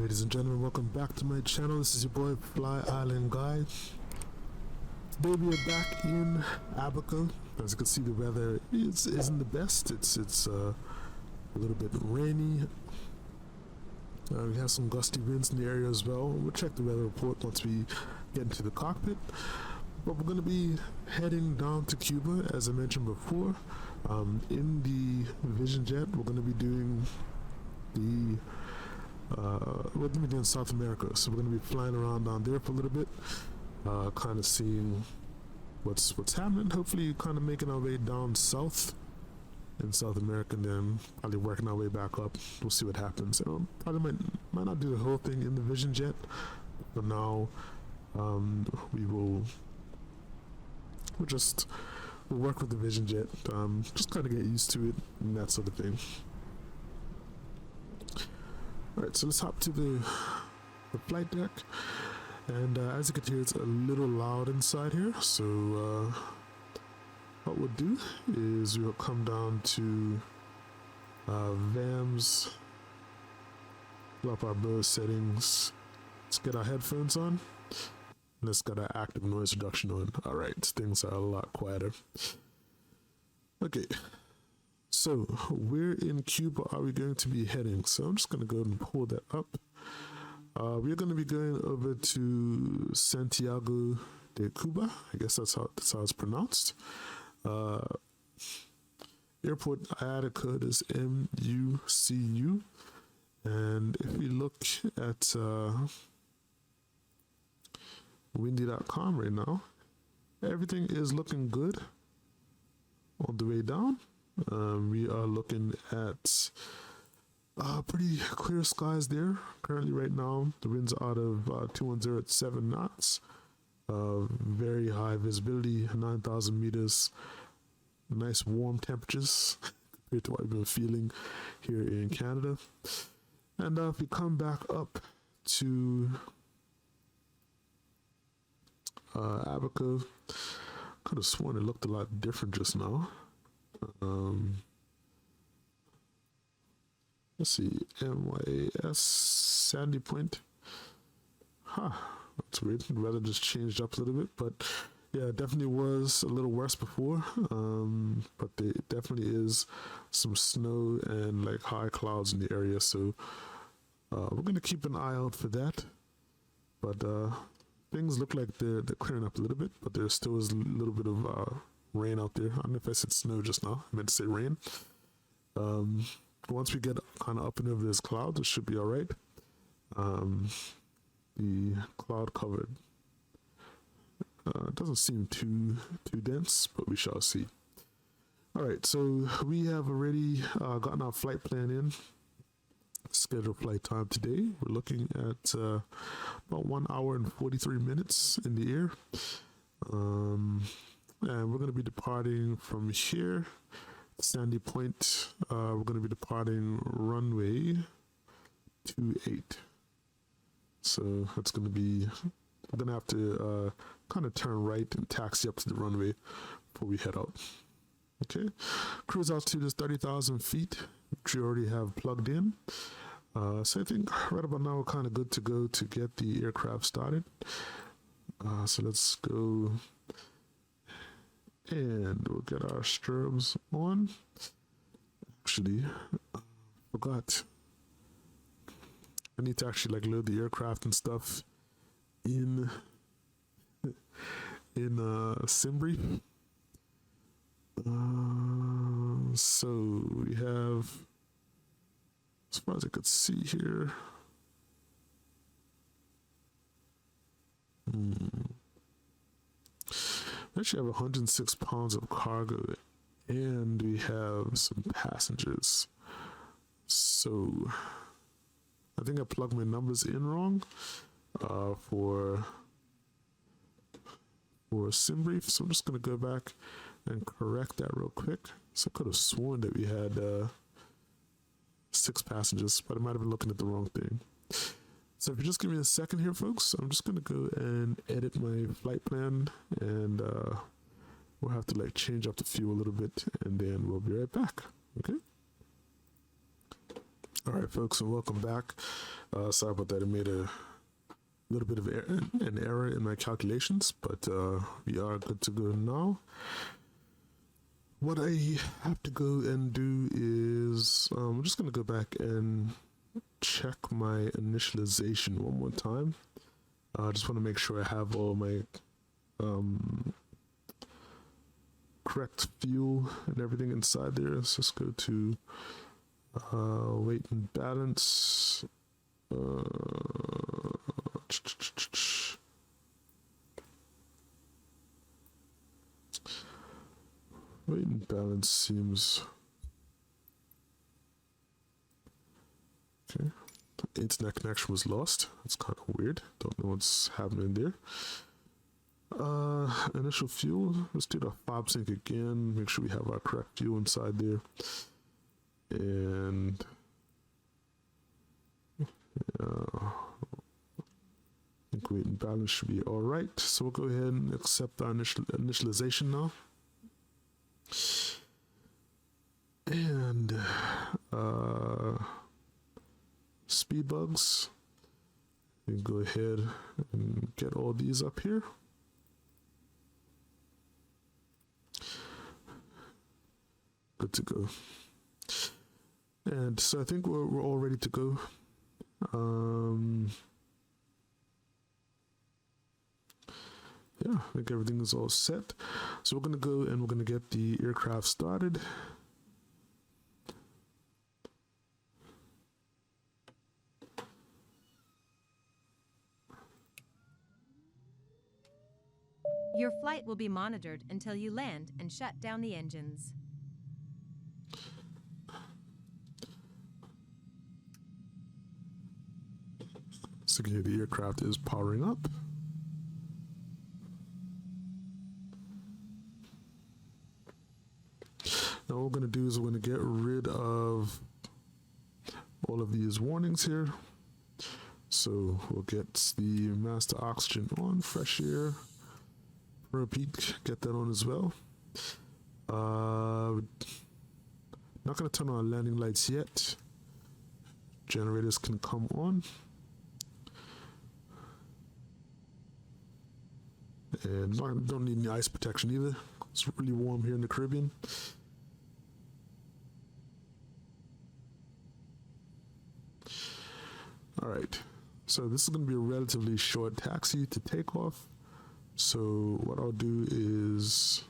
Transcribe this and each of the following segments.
Ladies and gentlemen, welcome back to my channel. This is your boy FlyIslandGuy. Today we are back in Abaco. As you can see, the weather isn't the best. It's a little bit rainy. We have some gusty winds in the area as well. We'll check the weather report once we get into the cockpit. But we're going to be heading down to Cuba, as I mentioned before. In the VisionJet, we're going to be doing we're going to be doing South America, so we're going to be flying around down there for a little bit, kind of seeing what's happening. Hopefully, kind of making our way down south in South America, and then probably working our way back up. We'll see what happens. Probably might not do the whole thing in the VisionJet, but now we'll work with the VisionJet, just kind of get used to it and that sort of thing. Alright, so let's hop to the flight deck, and as you can hear, it's a little loud inside here, so what we'll do is we'll come down to VAMs, pull up our Bose settings, let's get our headphones on, let's get our active noise reduction on. Alright, things are a lot quieter. Okay. So, where in Cuba are we going to be heading? So I'm just going to go ahead and pull that up. We're going to be going over to Santiago de Cuba. I guess that's how it's pronounced. Airport IATA is MUCU. And if we look at windy.com right now, everything is looking good all the way down. We are looking at pretty clear skies there. Currently right now, the winds are out of 210 at 7 knots. Very high visibility, 9,000 meters. Nice warm temperatures compared to what we've been feeling here in Canada. And if we come back up to Abaco, could have sworn it looked a lot different just now. Let's see, MYAS Sandy Point. That's weird. The weather just changed up a little bit, but yeah, it definitely was a little worse before. But there definitely is some snow and like high clouds in the area, so we're gonna keep an eye out for that. But things look like they're clearing up a little bit, but there still is a little bit of rain out there. I don't know if I said snow just now. I meant to say rain. Once we get kind of up and over this cloud, it should be all right. The cloud covered doesn't seem too dense, but we shall see. All right, so we have already gotten our flight plan in. Scheduled flight time today. We're looking at about 1 hour and 43 minutes in the air. And we're going to be departing from here, Sandy Point. We're going to be departing runway 28. So that's going to be, we're going to have to kind of turn right and taxi up to the runway before we head out. Okay. Cruise altitude is 30,000 feet, which you already have plugged in. So I think right about now we're kind of good to go to get the aircraft started. So let's go. And we'll get our strobes on. Actually, forgot. I need to actually like load the aircraft and stuff in SimBrief. So we have, as far as I could see here. We actually have 106 pounds of cargo, and we have some passengers. So I think I plugged my numbers in wrong for SimBrief. So I'm just gonna go back and correct that real quick. So I could have sworn that we had 6 passengers, but I might have been looking at the wrong thing. So if you just give me a second here, folks, I'm just going to go and edit my flight plan, and we'll have to like change up the fuel a little bit, and then we'll be right back. Okay. All right, folks, and welcome back. Sorry about that. I made a little bit of an error in my calculations, but we are good to go now. What I have to go and do is I'm just going to go back and check my initialization one more time. I just want to make sure I have all my correct fuel and everything inside there. Let's just go to weight and balance. Weight and balance seems okay. Internet connection was lost. That's kind of weird. Don't know what's happening there. Initial fuel. Let's do the fob sync again. Make sure we have our correct fuel inside there. And I think weight and balance should be all right. So we'll go ahead and accept our initialization now. And speed bugs. We go ahead and get all these up here. Good to go. And so I think we're all ready to go. Yeah, I think everything is all set. So we're going to go and we're going to get the aircraft started. Your flight will be monitored until you land and shut down the engines. So here the aircraft is powering up. Now what we're going to do is we're going to get rid of all of these warnings here. So we'll get the master oxygen on, fresh air. Repeat, get that on as well. Not going to turn on our landing lights yet. Generators can come on. And don't need any ice protection either. It's really warm here in the Caribbean. All right, so this is going to be a relatively short taxi to take off. So what I'll do is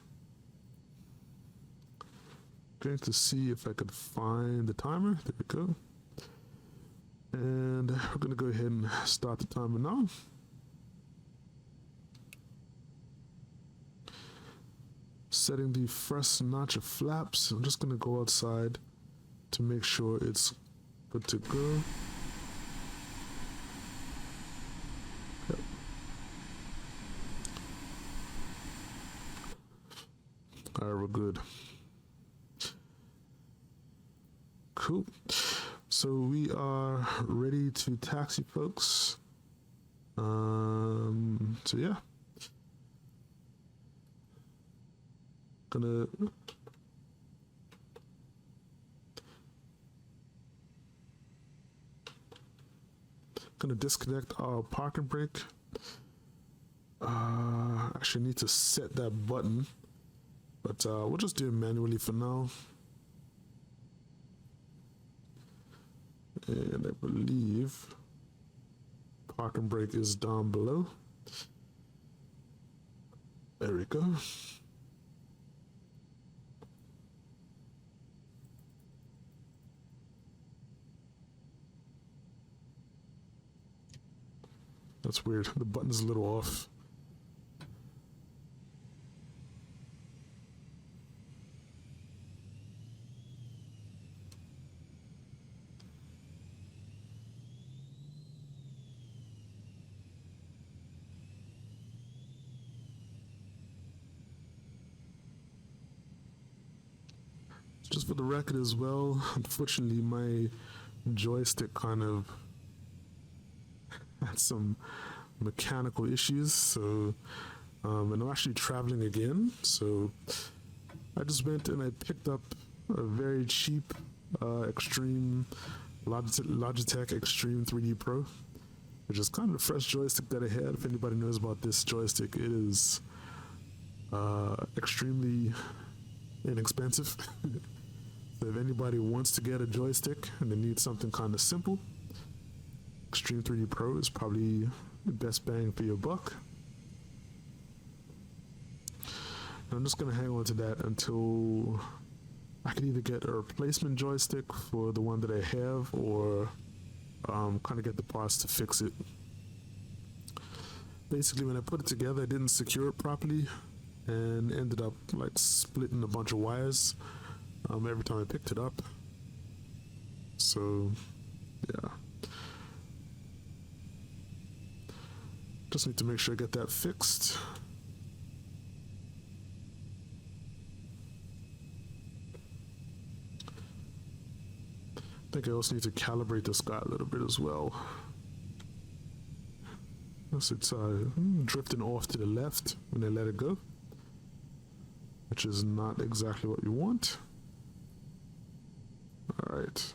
going to see if I could find the timer. There we go. And we're going to go ahead and start the timer now. Setting the first notch of flaps. I'm just going to go outside to make sure it's good to go. Yep. All right, we're good. Cool. So we are ready to taxi, folks. So yeah. Gonna disconnect our parking brake. Actually need to set that button, but we'll just do it manually for now. And I believe parking brake is down below. There we go. That's weird. The button's a little off. Just for the record as well, unfortunately my joystick kind of had some mechanical issues, so and I'm actually traveling again, so I just went and I picked up a very cheap Extreme Logitech Extreme 3D Pro, which is kind of the fresh joystick that I had. If anybody knows about this joystick, it is extremely inexpensive. So if anybody wants to get a joystick and they need something kind of simple, Extreme 3D Pro is probably the best bang for your buck. And I'm just gonna hang on to that until I can either get a replacement joystick for the one that I have, or kind of get the parts to fix it. Basically, when I put it together, I didn't secure it properly and ended up like splitting a bunch of wires every time I picked it up. So yeah, just need to make sure I get that fixed. I think I also need to calibrate this guy a little bit as well. It's drifting off to the left when I let it go, which is not exactly what we want. All right.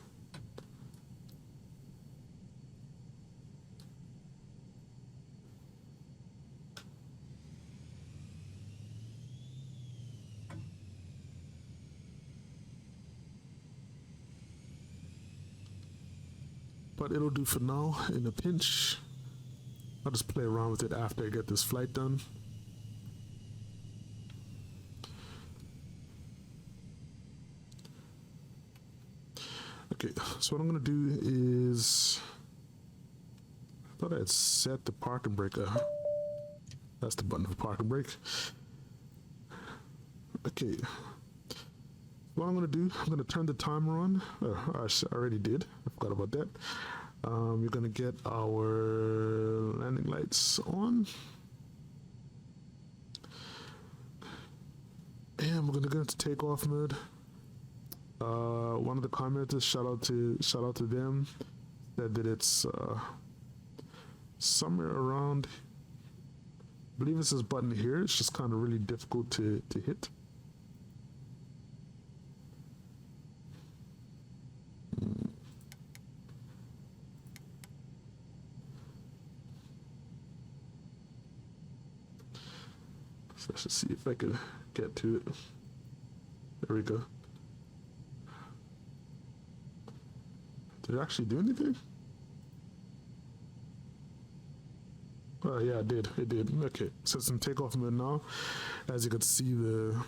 But it'll do for now. In a pinch, I'll just play around with it after I get this flight done. Okay, so what I'm gonna do is, I thought I had set the parking brake. That's the button for parking brake. Okay, what I'm gonna do, I'm gonna turn the timer on. I already did, I forgot about that. We're gonna get our landing lights on. And we're gonna go into takeoff mode. One of the commenters, shout out to them, said that it's somewhere around, I believe it's this button here. It's just kind of really difficult to hit. So let's just see if I can get to it. There we go. Did it actually do anything? Oh yeah, it did. It did. Okay, so it's in takeoff mode now. As you can see, the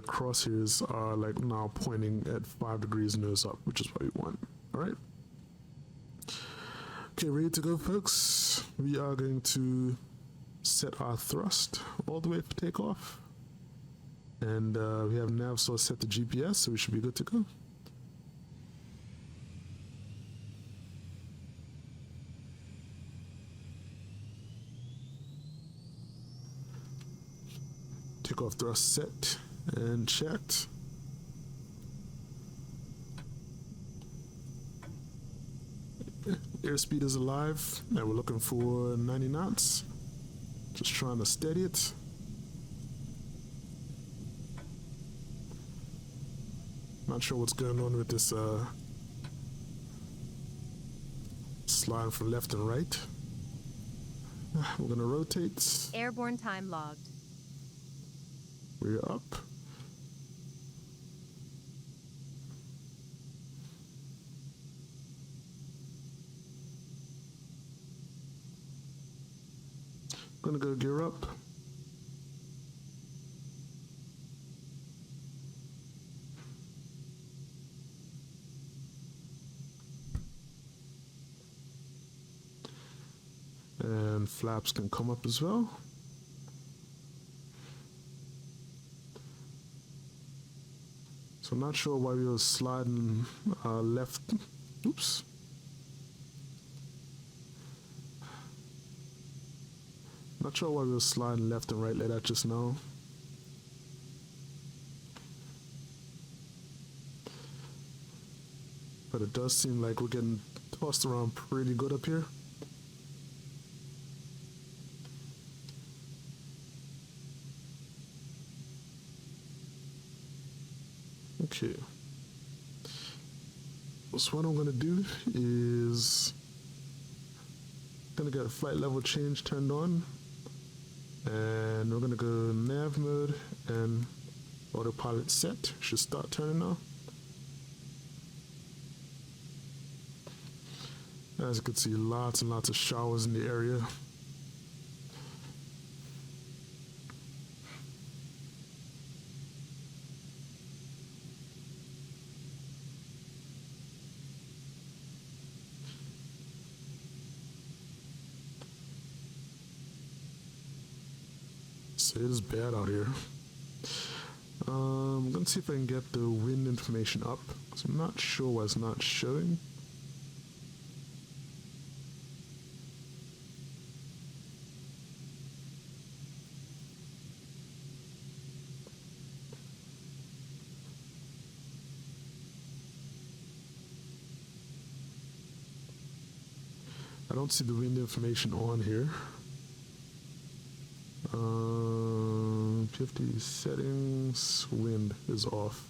crosshairs are like now pointing at 5 degrees nose up, which is what we want. All right. Okay, ready to go, folks. We are going to set our thrust all the way for takeoff, and we have nav source set to GPS, so we should be good to go. Takeoff thrust set and checked. Airspeed is alive, and we're looking for 90 knots. Just trying to steady it. Not sure what's going on with this sliding from left and right. We're gonna rotate. Airborne time logged. We're up. Gonna go gear up. And flaps can come up as well. So I'm not sure why we were sliding left. Oops. Not sure why we were sliding left and right like that just now. But it does seem like we're getting tossed around pretty good up here. Okay. So what I'm gonna do is gonna get a flight level change turned on, and we're gonna go nav mode and autopilot set. Should start turning now. As you can see, lots and lots of showers in the area. So it is bad out here. I'm gonna see if I can get the wind information up, because I'm not sure why it's not showing. I don't see the wind information on here. 50 settings, wind is off.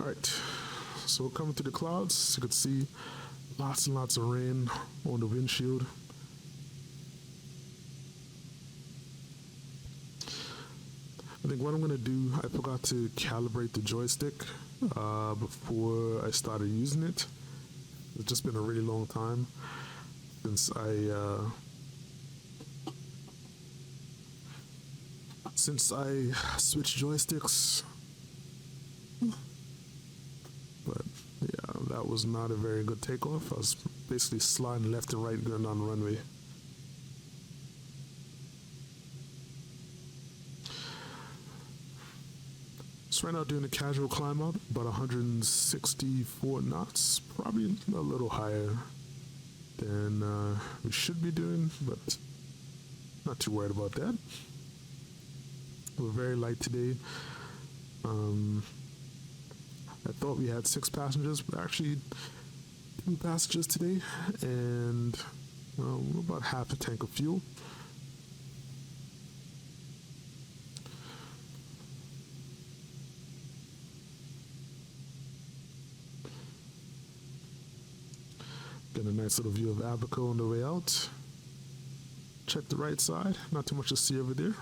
All right, so we're coming through the clouds. You can see lots and lots of rain on the windshield. I think what I'm going to do, I forgot to calibrate the joystick before I started using it. It's just been a really long time since I switched joysticks. But yeah, that was not a very good takeoff. I was basically sliding left and right going down the runway. So right now doing a casual climb out, about 164 knots, probably a little higher than we should be doing, but not too worried about that. We're very light today. I thought we had 6 passengers, but actually 2 passengers today, and we're about half a tank of fuel. Getting a nice little view of Abaco on the way out. Check the right side, not too much to see over there.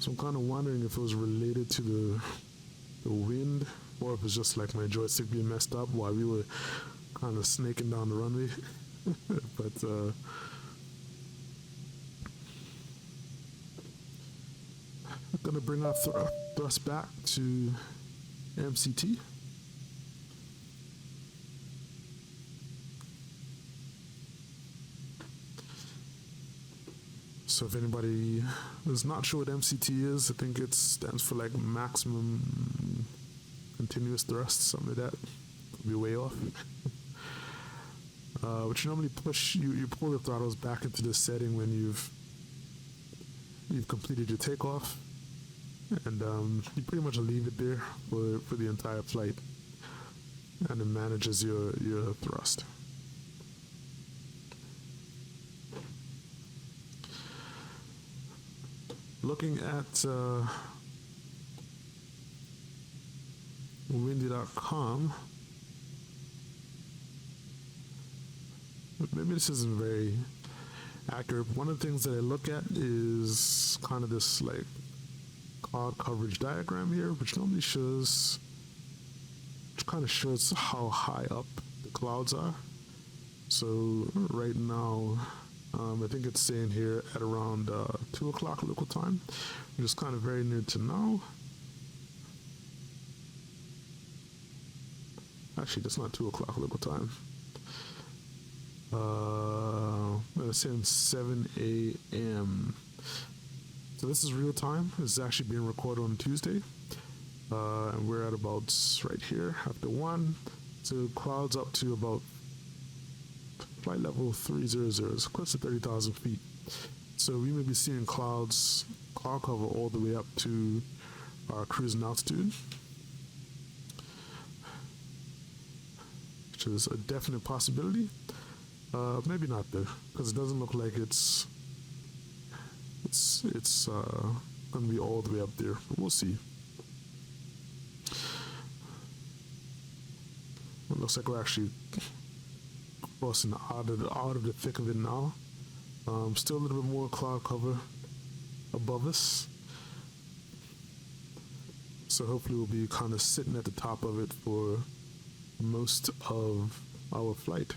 So I'm kind of wondering if it was related to the wind, or if it's just like my joystick being messed up while we were kind of snaking down the runway. But I'm gonna bring our thrust back to MCT. So if anybody is not sure what MCT is, I think it stands for like maximum continuous thrust, something like that. Could be way off. But you normally push, you pull the throttles back into this setting when you've completed your takeoff, and you pretty much leave it there for the entire flight, and it manages your thrust. Looking at windy.com, maybe this isn't very accurate. One of the things that I look at is kind of this like cloud coverage diagram here, which normally shows, which kind of shows how high up the clouds are. So right now, I think it's saying here at around 2 o'clock local time, which is kind of very near to now. Actually, that's not 2 o'clock local time. It's saying 7 a.m. So this is real time. This is actually being recorded on Tuesday. and we're at about right here after 1. So clouds up to about flight level 300, it's close to 30,000 feet. So we may be seeing cloud cover all the way up to our cruising altitude, which is a definite possibility. Maybe not though, because it doesn't look like it's going to be all the way up there. But we'll see. It looks like we're actually crossing out of the thick of it now. Still a little bit more cloud cover above us, so hopefully we'll be kind of sitting at the top of it for most of our flight.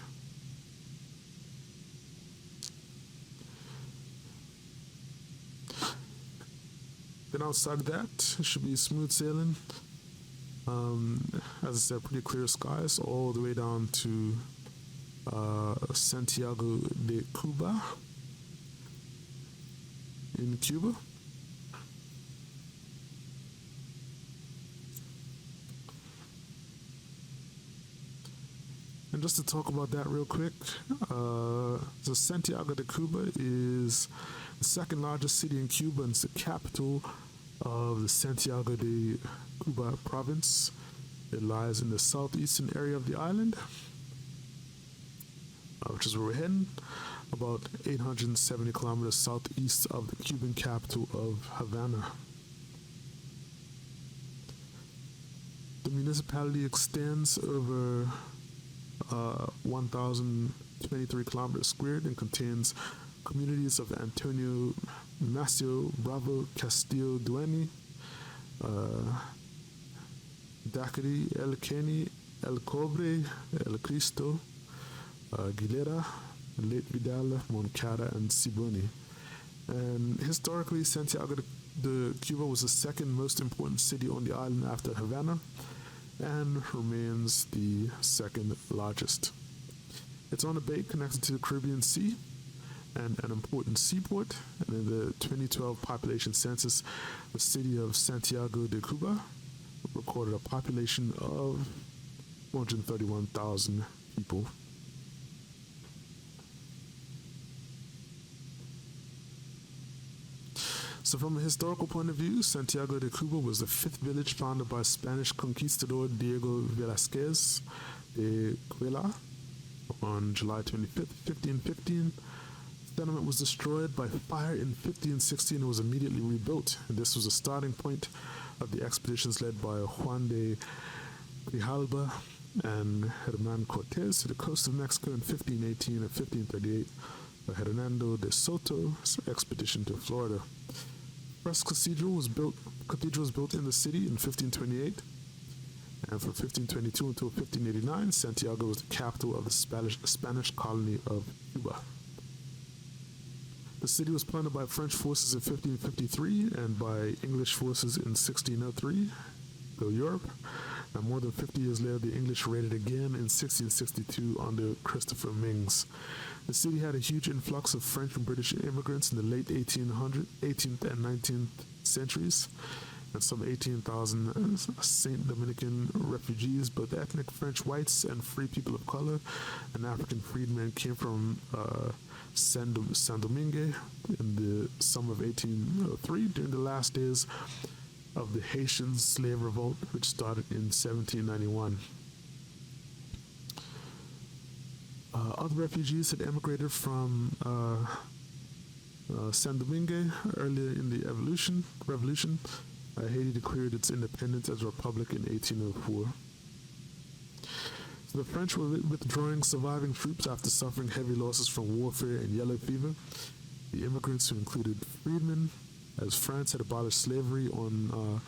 Then outside of that, it should be smooth sailing. As I said, pretty clear skies all the way down to Santiago de Cuba in Cuba. And just to talk about that real quick, so Santiago de Cuba is the second largest city in Cuba, and it's the capital of the Santiago de Cuba province. It lies in the southeastern area of the island, which is where we're heading, about 870 kilometers southeast of the Cuban capital of Havana. The municipality extends over 1,023 kilometers squared and contains communities of Antonio Macio, Bravo, Castillo Dueña, Dacari, El Kenny, El Cobre, El Cristo, Aguilera, Late Vidal, Moncada, and Siboney. And historically, Santiago de Cuba was the second most important city on the island after Havana, and remains the second largest. It's on a bay connected to the Caribbean Sea and an important seaport. And in the 2012 population census, the city of Santiago de Cuba recorded a population of 431,000 people. So from a historical point of view, Santiago de Cuba was the fifth village founded by Spanish conquistador Diego Velázquez de Cuellar on July 25th, 1515. The settlement was destroyed by fire in 1516 and was immediately rebuilt. And this was the starting point of the expeditions led by Juan de Grijalba and Hernan Cortez to the coast of Mexico in 1518 and 1538 by Hernando de Soto's expedition to Florida. First cathedral was built in the city in 1528, and from 1522 until 1589, Santiago was the capital of the Spanish colony of Cuba. The city was plundered by French forces in 1553 and by English forces in 1603, though Europe. And more than 50 years later, the English raided again in 1662 under Christopher Mings. The city had a huge influx of French and British immigrants in the late 18th and 19th centuries, and some 18,000 Saint Dominican refugees, both ethnic French whites and free people of color, and African freedmen came from San Domingue in the summer of 1803 during the last days of the Haitian slave revolt, which started in 1791. Other refugees had emigrated from San Domingue earlier in the revolution. Haiti declared its independence as a republic in 1804. So the French were withdrawing surviving troops after suffering heavy losses from warfare and yellow fever. The immigrants, who included freedmen, as France had abolished slavery on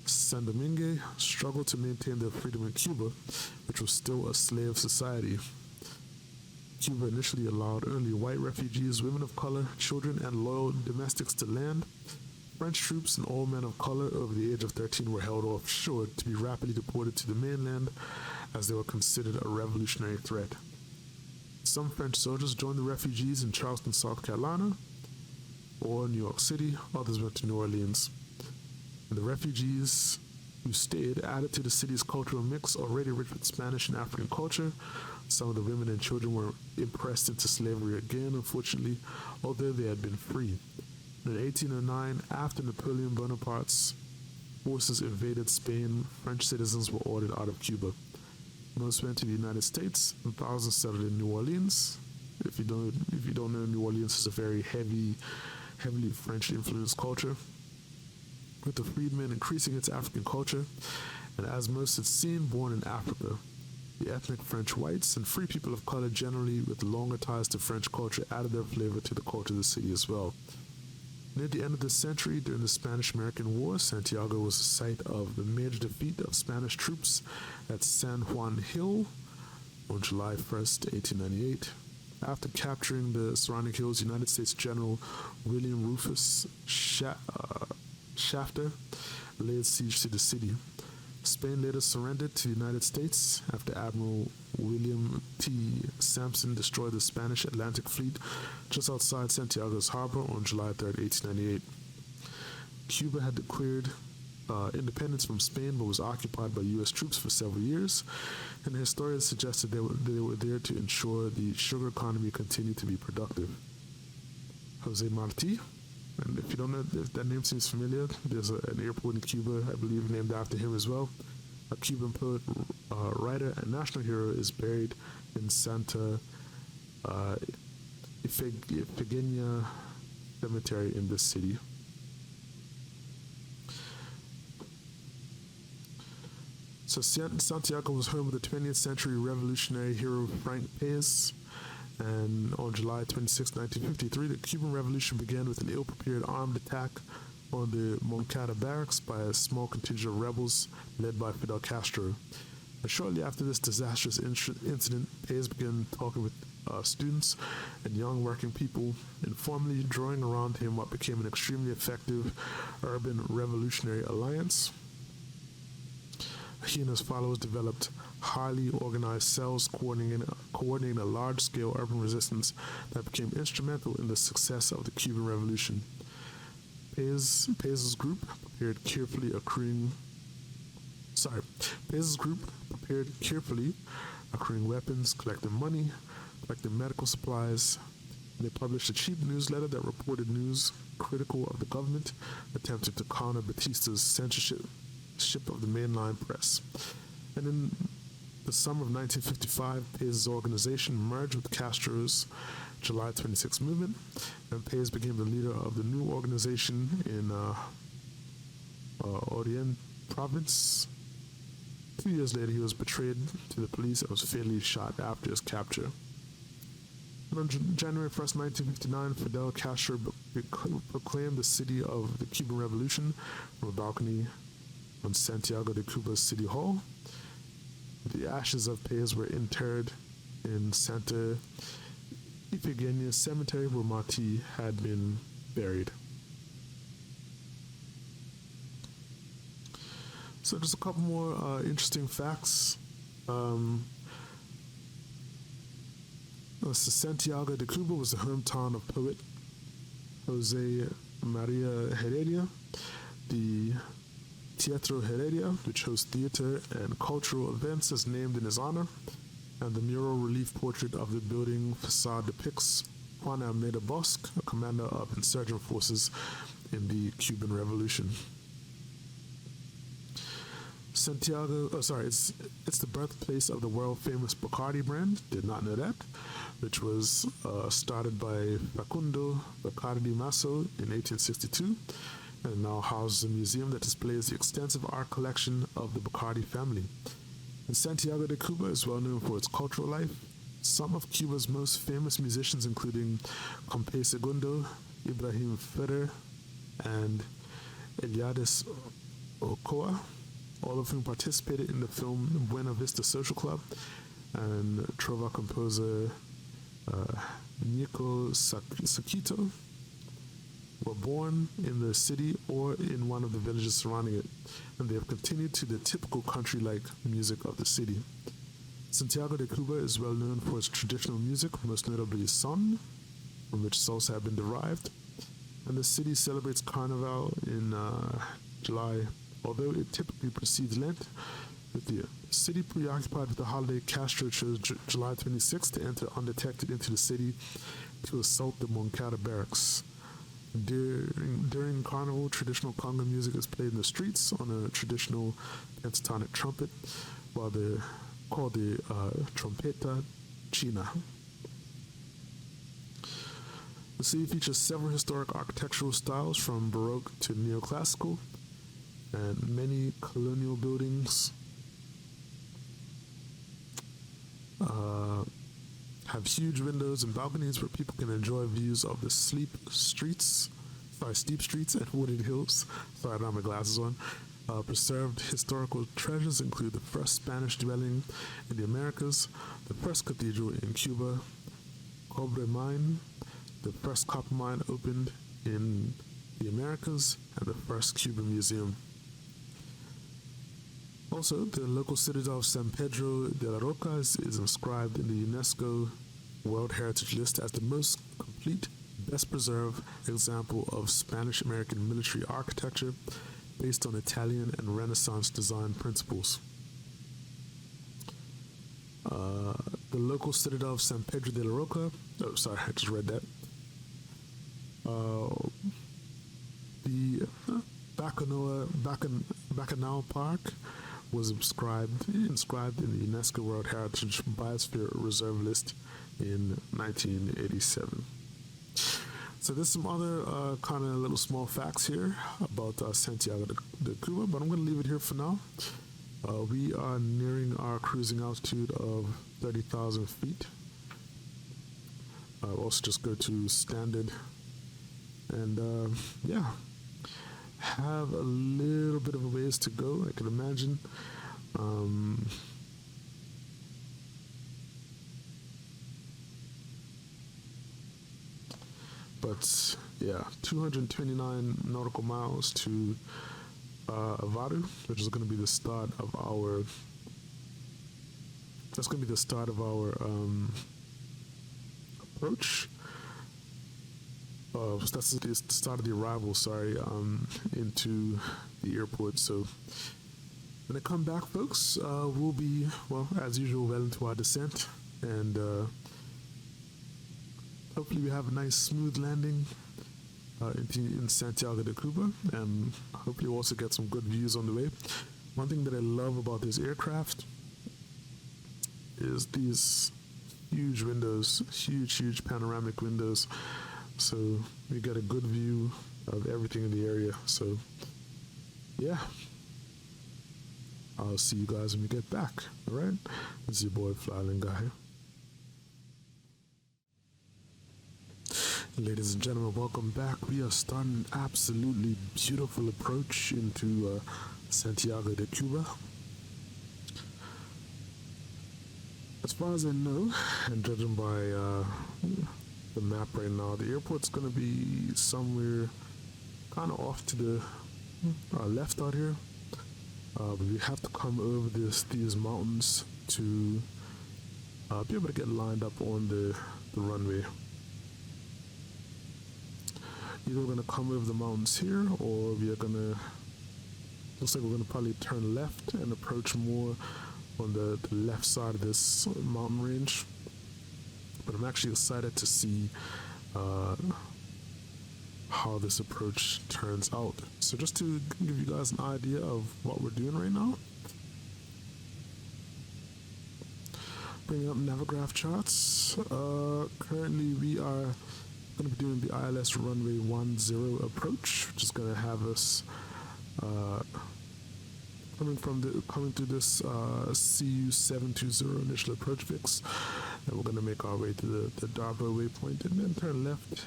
San Domingue, struggled to maintain their freedom in Cuba, which was still a slave society. Cuba initially allowed only white refugees, women of color, children, and loyal domestics to land. French troops and all men of color over the age of 13 were held offshore to be rapidly deported to the mainland, as they were considered a revolutionary threat. Some French soldiers joined the refugees in Charleston, South Carolina, or New York City. Others went to New Orleans. And the refugees who stayed added to the city's cultural mix, already rich with Spanish and African culture. Some of the women and children were impressed into slavery again, unfortunately, although they had been free. In 1809, after Napoleon Bonaparte's forces invaded Spain, French citizens were ordered out of Cuba. Most went to the United States, and thousands settled in New Orleans. If you don't know, New Orleans is a very heavily French-influenced culture, with the freedmen increasing its African culture, and as most had seen, born in Africa. The ethnic French whites and free people of color generally with longer ties to French culture added their flavor to the culture of the city as well. Near the end of the century, during the Spanish-American War, Santiago was the site of the major defeat of Spanish troops at San Juan Hill on July 1st, 1898. After capturing the surrounding hills, United States General William Rufus Shafter laid siege to the city. Spain later surrendered to the United States after Admiral William T. Sampson destroyed the Spanish Atlantic Fleet just outside Santiago's harbor on July 3, 1898. Cuba had declared independence from Spain but was occupied by U.S. troops for several years, and historians suggested they were there to ensure the sugar economy continued to be productive. Jose Marti, and if you don't know, if that name seems familiar, there's an airport in Cuba, I believe, named after him as well. A Cuban poet, writer, and national hero is buried in Santa Ifigenia Cemetery in this city. So Santiago was home of the 20th century revolutionary hero Frank Paez, and on July 26, 1953, the Cuban Revolution began with an ill-prepared armed attack on the Moncada barracks by a small contingent of rebels led by Fidel Castro. And shortly after this disastrous incident, Paez began talking with students and young working people, informally drawing around him what became an extremely effective urban revolutionary alliance. He and his followers developed highly organized cells coordinating a large-scale urban resistance that became instrumental in the success of the Cuban Revolution. Paez's group prepared carefully accruing weapons, collecting money, collecting medical supplies. They published a cheap newsletter that reported news critical of the government, attempting to counter Batista's censorship of the mainline press. And in the summer of 1955, Paez's organization merged with Castro's July 26 movement, and Paez became the leader of the new organization in Orient province. 2 years later, he was betrayed to the police and was fatally shot after his capture. And on January 1st, 1959, Fidel Castro proclaimed the city of the Cuban Revolution from a balcony on Santiago de Cuba's City Hall. The ashes of Paez were interred in Santa Ifigenia Cemetery, where Marti had been buried. So just a couple more interesting facts. Santiago de Cuba was the hometown of poet Jose Maria Heredia. The Teatro Heredia, which hosts theater and cultural events, is named in his honor, and the mural relief portrait of the building facade depicts Juan Almeida Bosque, a commander of insurgent forces in the Cuban Revolution. It's the birthplace of the world-famous Bacardi brand. Did not know that, which was started by Facundo Bacardi Masso in 1862. And now houses a museum that displays the extensive art collection of the Bacardi family. And Santiago de Cuba is well known for its cultural life. Some of Cuba's most famous musicians, including Compe Segundo, Ibrahim Ferrer, and Eliades Ochoa, all of whom participated in the film Buena Vista Social Club, and trova composer Nico Saquito, were born in the city or in one of the villages surrounding it, and they have continued to the typical country-like music of the city. Santiago de Cuba is well known for its traditional music, most notably son, from which salsa have been derived, and the city celebrates Carnival in July Although it typically precedes Lent, with the city preoccupied with the holiday, Castro chose July 26th to enter undetected into the city to assault the Moncada barracks. During Carnival, traditional conga music is played in the streets on a traditional pentatonic trumpet, called the trompeta china. The city features several historic architectural styles from Baroque to Neoclassical, and many colonial buildings have huge windows and balconies where people can enjoy views of the steep streets and wooded hills. Sorry, I don't have my glasses on. Preserved historical treasures include the first Spanish dwelling in the Americas, the first cathedral in Cuba, Cobre Mine, the first copper mine opened in the Americas, and the first Cuban museum. Also, the local citadel of San Pedro de la Roca is inscribed in the UNESCO World Heritage List as the most complete, best preserved example of Spanish-American military architecture based on Italian and Renaissance design principles. The local citadel of San Pedro de la Roca, I just read that. The Bacanal Park was inscribed in the UNESCO World Heritage Biosphere Reserve List in 1987. So there's some other kind of little small facts here about Santiago de Cuba, but I'm going to leave it here for now. We are nearing our cruising altitude of 30,000 feet. I'll also just go to standard and have a little bit of a ways to go, I can imagine. But yeah, 229 nautical miles to Avaru, which is going to be the start of our. That's going to be the start of our approach. That's the start of the arrival. Into the airport. So when I come back, folks, we'll be as usual, well into our descent, and hopefully we have a nice smooth landing in Santiago de Cuba, and hopefully we'll also get some good views on the way. One thing that I love about this aircraft is these huge windows, huge panoramic windows, so we get a good view of everything in the area. So yeah, I'll see you guys when we get back. All right, this is your boy FlyIslandGuy. Ladies and gentlemen, welcome back. We are starting an absolutely beautiful approach into Santiago de Cuba. As far as I know, and judging by the map right now, the airport's going to be somewhere kind of off to the left out here. But we have to come over these mountains to be able to get lined up on the runway. Either we're going to come over the mountains here, or we are going to, looks like we're going to probably turn left and approach more on the left side of this mountain range. But I'm actually excited to see how this approach turns out. So just to give you guys an idea of what we're doing right now, bringing up Navigraph charts. Currently we are going to be doing the ILS runway 10 approach, which is going to have us coming through this CU720 initial approach fix, and we're going to make our way to the Darbo waypoint and then turn left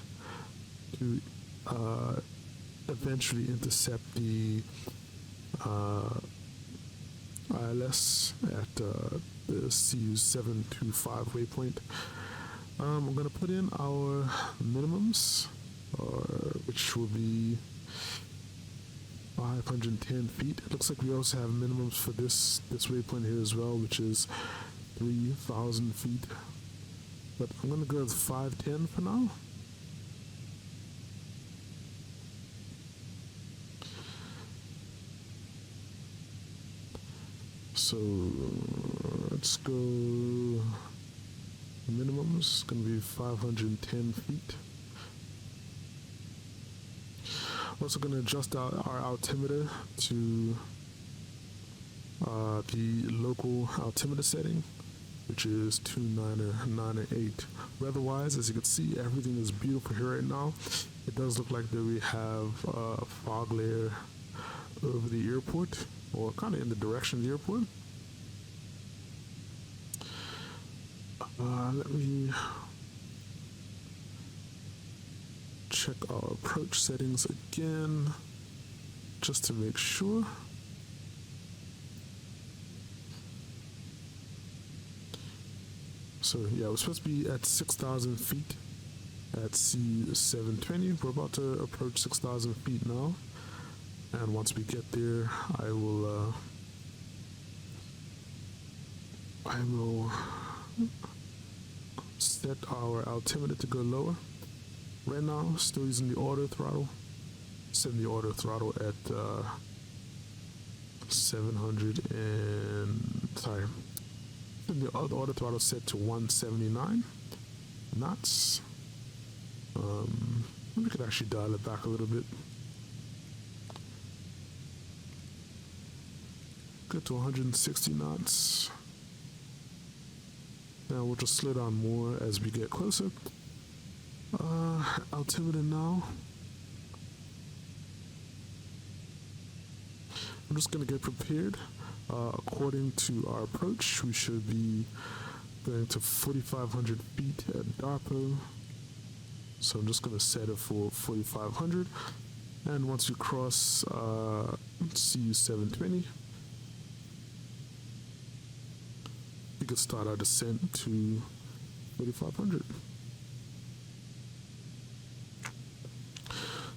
to eventually intercept the ILS at the CU725 waypoint. I'm going to put in our minimums, which will be 510 feet. It looks like we also have minimums for this waypoint here as well, which is 3,000 feet. But I'm going to go with 510 for now. So let's go. Minimum is going to be 510 feet. Also going to adjust our altimeter to the local altimeter setting, which is 298. Weather-wise, as you can see, everything is beautiful here right now. It does look like that we have a fog layer over the airport, or kind of in the direction of the airport. Let me check our approach settings again, just to make sure. So yeah, we're supposed to be at 6,000 feet at C720. We're about to approach 6,000 feet now. And once we get there, I will set our altimeter to go lower. Right now, still using the auto throttle. Setting the auto throttle at 700 and sorry. The auto throttle set to 179 knots. We could actually dial it back a little bit. Go to 160 knots. Now we'll just slow down more as we get closer. Altimeter now. I'm just going to get prepared. According to our approach, we should be going to 4,500 feet at DARPO. So I'm just going to set it for 4,500. And once we cross CU720, we could start our descent to 4,500.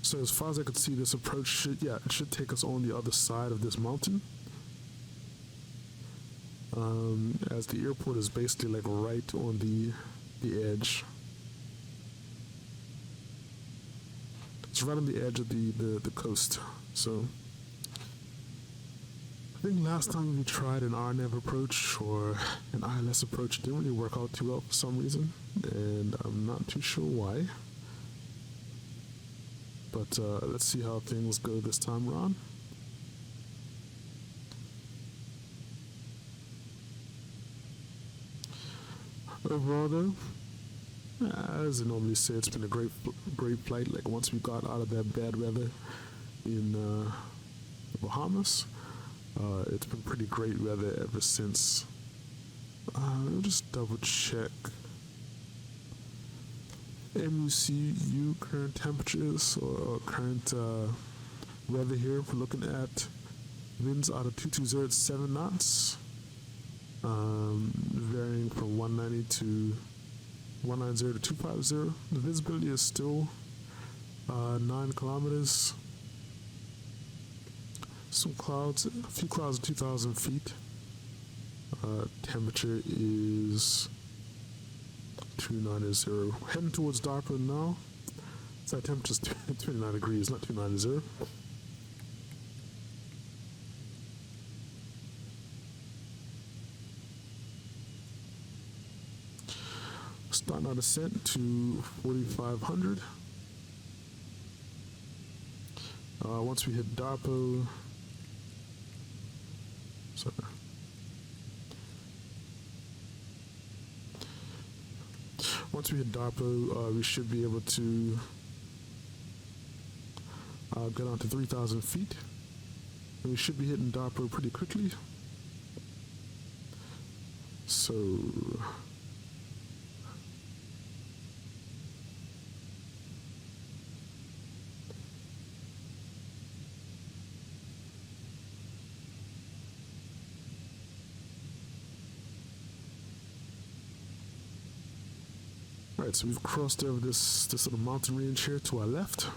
So as far as I could see, this approach it should take us on the other side of this mountain. As the airport is basically like right on the edge. It's right on the edge of the coast. So I think last time we tried an RNAV approach or an ILS approach, it didn't really work out too well for some reason, and I'm not too sure why. But let's see how things go this time around. Overall though, as I normally say, it's been a great flight. Like once we got out of that bad weather in the Bahamas, it's been pretty great weather ever since. I'll just double check. MUCU current temperatures or current weather here. We're looking at winds out of 220 at 7 knots. Varying from 190 to 190 to 250. The visibility is still 9 kilometers. Some clouds, a few clouds at 2,000 feet. Temperature is 290. Heading towards DARPO now. So temperature is 29 degrees, not 290. Starting our descent to 4,500. Once we hit DARPO, once we hit DARPO, we should be able to get on to 3,000 feet. And we should be hitting DARPO pretty quickly. So Alright, so we've crossed over this little mountain range here to our left.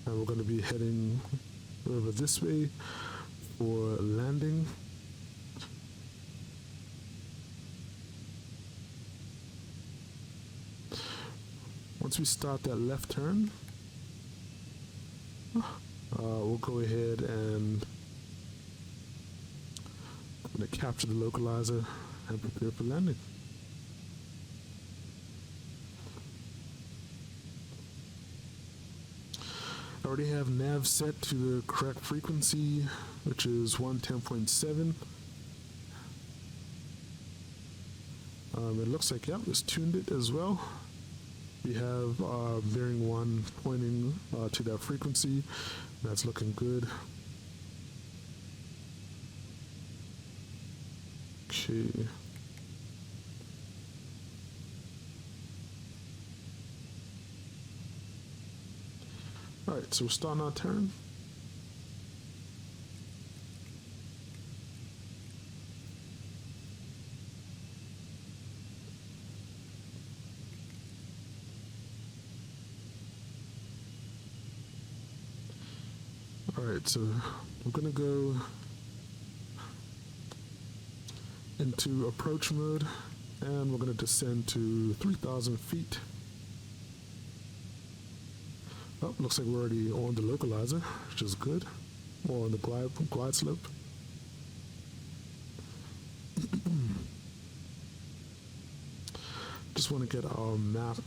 And we're going to be heading over this way for landing. Once we start that left turn, we'll go ahead and going to capture the localizer and prepare for landing. I already have nav set to the correct frequency, which is 110.7. It looks like, yep, it's tuned it as well. We have bearing 1 pointing to that frequency. That's looking good. Okay. Alright, so we're starting our turn. Alright, so we're gonna go into approach mode and we're gonna descend to 3,000 feet. Oh, looks like we're already on the localizer, which is good. Or on the glide slope. Just want to get our map.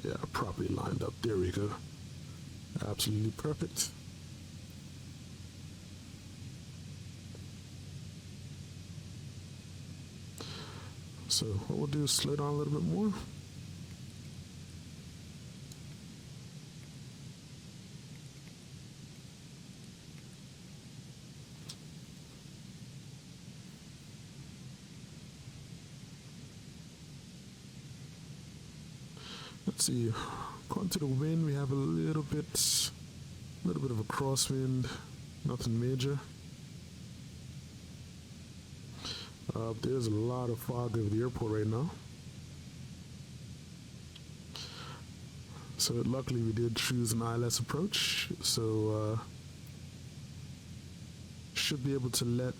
Yeah, properly lined up. There we go. Absolutely perfect. So what we'll do is slow down a little bit more. Let's see. According to the wind, we have a little bit of a crosswind. Nothing major. There's a lot of fog over the airport right now. So luckily we did choose an ILS approach, so should be able to let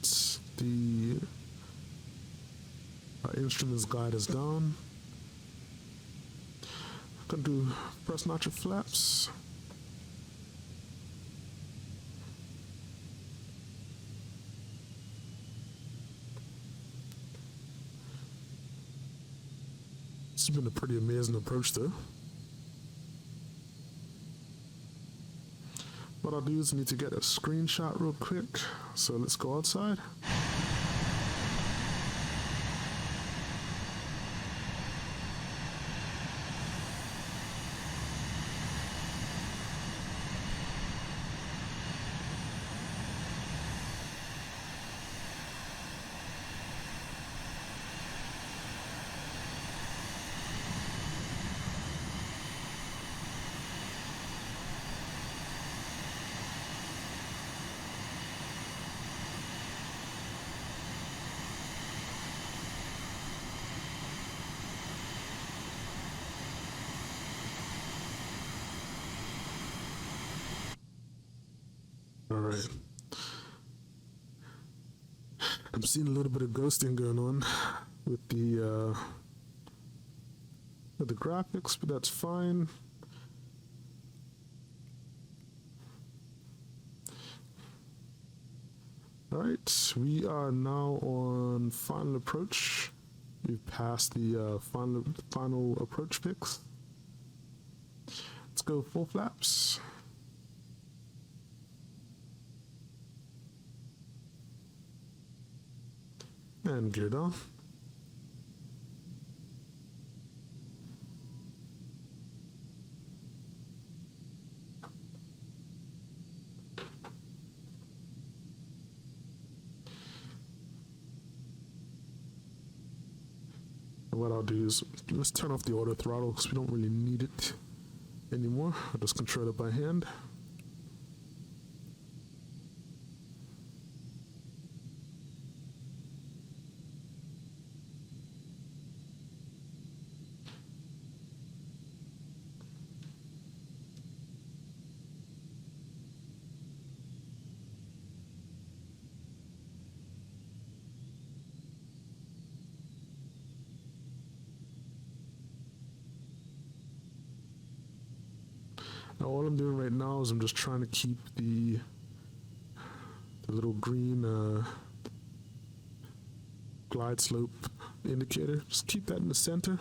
the instruments guide us down. Gonna do press notch your flaps. This has been a pretty amazing approach though. What I'll do is I need to get a screenshot real quick. So let's go outside. Alright. I'm seeing a little bit of ghosting going on with the graphics, but that's fine. Alright, we are now on final approach. We've passed the final approach fix. Let's go full flaps. And gear down. And what I'll do is let's turn off the auto throttle because we don't really need it anymore. I'll just control it by hand. Now all I'm doing right now is I'm just trying to keep the little green glide slope indicator. Just keep that in the center.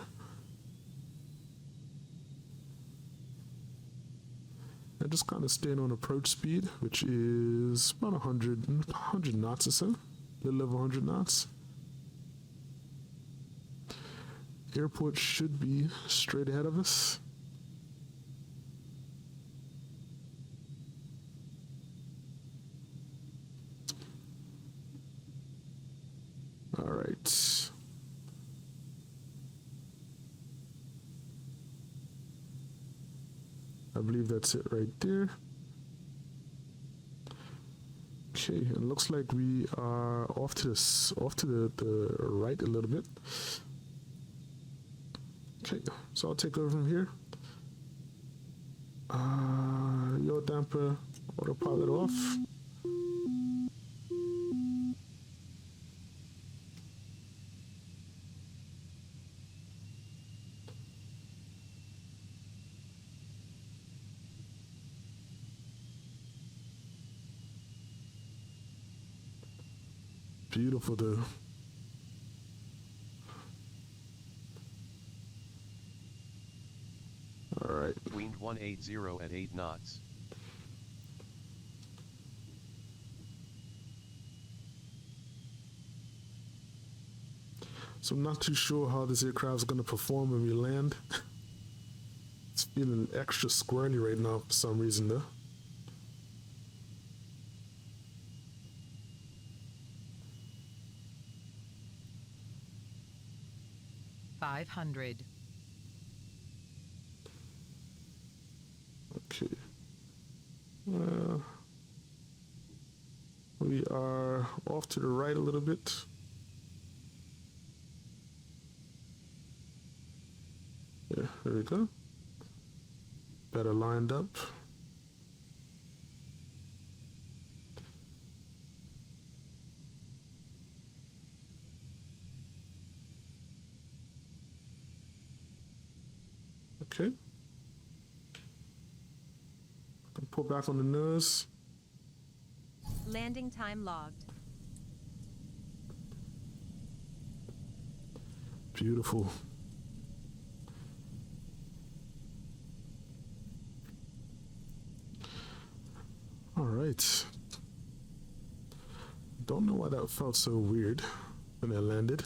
And just kind of staying on approach speed, which is about 100 knots or so, a little over 100 knots. Airport should be straight ahead of us. All right. I believe that's it right there. Okay, it looks like we are off to the right a little bit. Okay, so I'll take over from here. Yaw damper, autopilot off. Beautiful though. All right. Wind 180 at 8 knots. So I'm not too sure how this aircraft is going to perform when we land. It's feeling extra squirrely right now for some reason though. Okay. We are off to the right a little bit. Yeah, there we go. Better lined up. Okay. Pull back on the nose. Landing time logged. Beautiful. All right. Don't know why that felt so weird when I landed.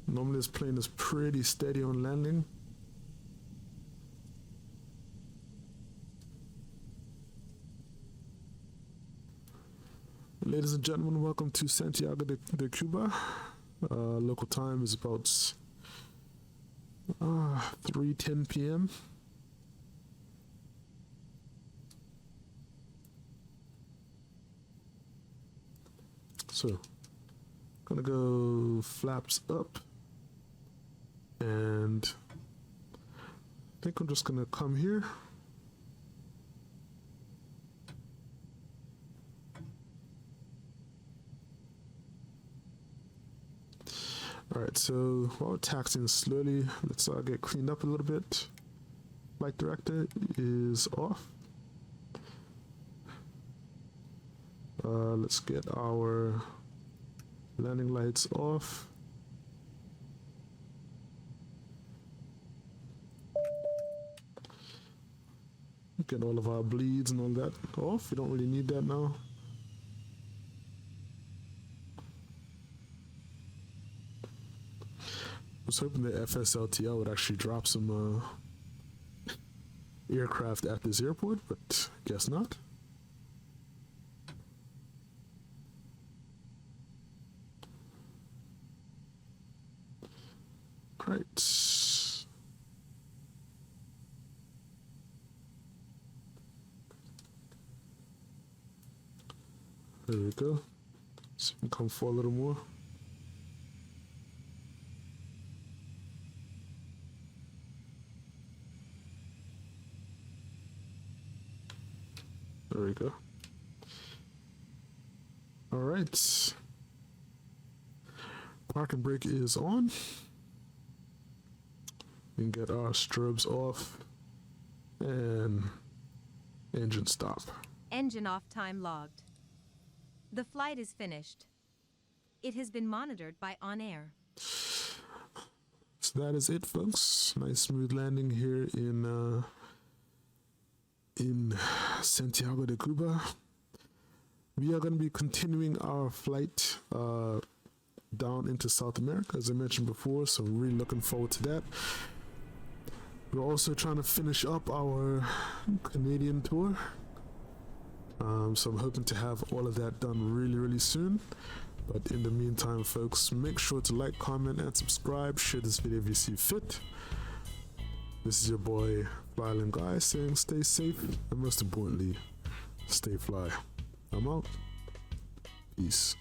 Normally this plane is pretty steady on landing. Ladies and gentlemen, welcome to Santiago de Cuba. Local time is about 3:10 p.m. So, gonna go flaps up, and I think I'm just gonna come here. All right, so while we're taxiing slowly, let's get cleaned up a little bit. Flight director is off. Let's get our landing lights off. Get all of our bleeds and all that off. We don't really need that now. I was hoping the FSLTL would actually drop some aircraft at this airport, but guess not. Right. There we go. So we can come forward a little more. There we go. All right. Parking brake is on. can get our strobes off and engine stop. Engine off time logged. The flight is finished. It has been monitored by On Air. So that is it, folks. Nice smooth landing here in Santiago de Cuba. We are going to be continuing our flight down into South America, as I mentioned before, so I'm really looking forward to that. We're also trying to finish up our Canadian tour, so I'm hoping to have all of that done really soon. But in the meantime, folks, make sure to like, comment, and subscribe. Share this video if you see fit. This is your boy FlyIslandGuy saying stay safe and most importantly, stay fly. I'm out. Peace.